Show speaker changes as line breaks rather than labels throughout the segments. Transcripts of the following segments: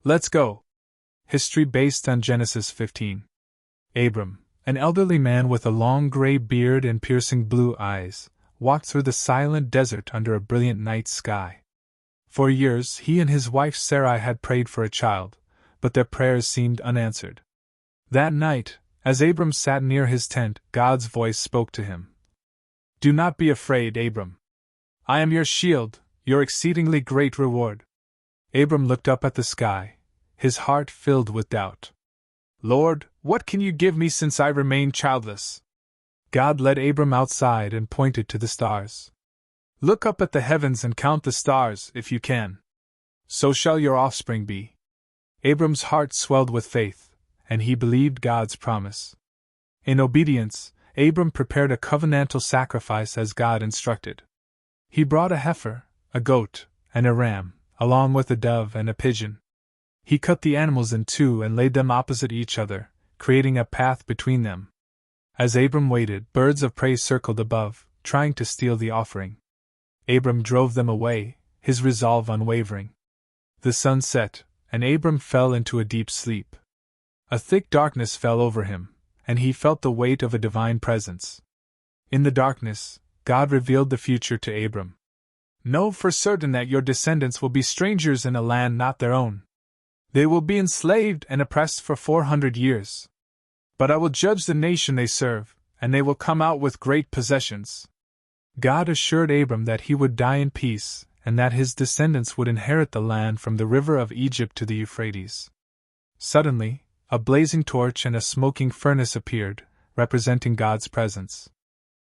Let's go. History based on Genesis 15. Abram, an elderly man with a long gray beard and piercing blue eyes, walked through the silent desert under a brilliant night sky. For years he and his wife Sarai had prayed for a child, but their prayers seemed unanswered. That night, as Abram sat near his tent, God's voice spoke to him. "Do not be afraid, Abram. I am your shield, your exceedingly great reward." Abram looked up at the sky, his heart filled with doubt. "Lord, what can you give me since I remain childless?" God led Abram outside and pointed to the stars. "Look up at the heavens and count the stars, if you can. So shall your offspring be." Abram's heart swelled with faith, and he believed God's promise. In obedience, Abram prepared a covenantal sacrifice as God instructed. He brought a heifer, a goat, and a ram, along with a dove and a pigeon. He cut the animals in two and laid them opposite each other, creating a path between them. As Abram waited, birds of prey circled above, trying to steal the offering. Abram drove them away, his resolve unwavering. The sun set, and Abram fell into a deep sleep. A thick darkness fell over him, and he felt the weight of a divine presence. In the darkness, God revealed the future to Abram. "Know for certain that your descendants will be strangers in a land not their own. They will be enslaved and oppressed for 400 years. But I will judge the nation they serve, and they will come out with great possessions." God assured Abram that he would die in peace, and that his descendants would inherit the land from the river of Egypt to the Euphrates. Suddenly, a blazing torch and a smoking furnace appeared, representing God's presence.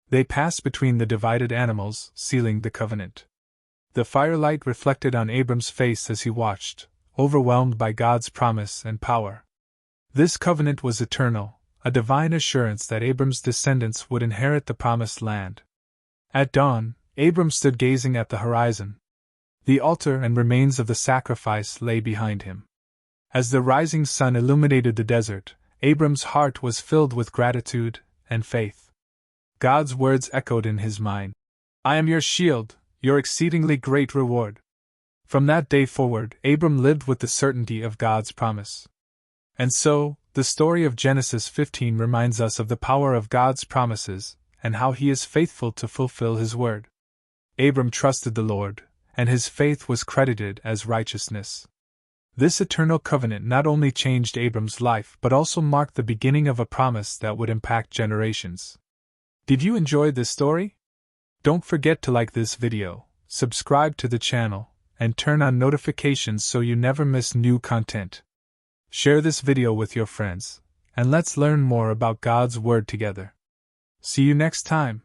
They passed between the divided animals, sealing the covenant. The firelight reflected on Abram's face as he watched, overwhelmed by God's promise and power. This covenant was eternal, a divine assurance that Abram's descendants would inherit the promised land. At dawn, Abram stood gazing at the horizon. The altar and remains of the sacrifice lay behind him. As the rising sun illuminated the desert, Abram's heart was filled with gratitude and faith. God's words echoed in his mind. "I am your shield, your exceedingly great reward." From that day forward, Abram lived with the certainty of God's promise. And so, the story of Genesis 15 reminds us of the power of God's promises, and how He is faithful to fulfill His word. Abram trusted the Lord, and his faith was credited as righteousness. This eternal covenant not only changed Abram's life but also marked the beginning of a promise that would impact generations. Did you enjoy this story? Don't forget to like this video, subscribe to the channel, and turn on notifications so you never miss new content. Share this video with your friends, and let's learn more about God's Word together. See you next time.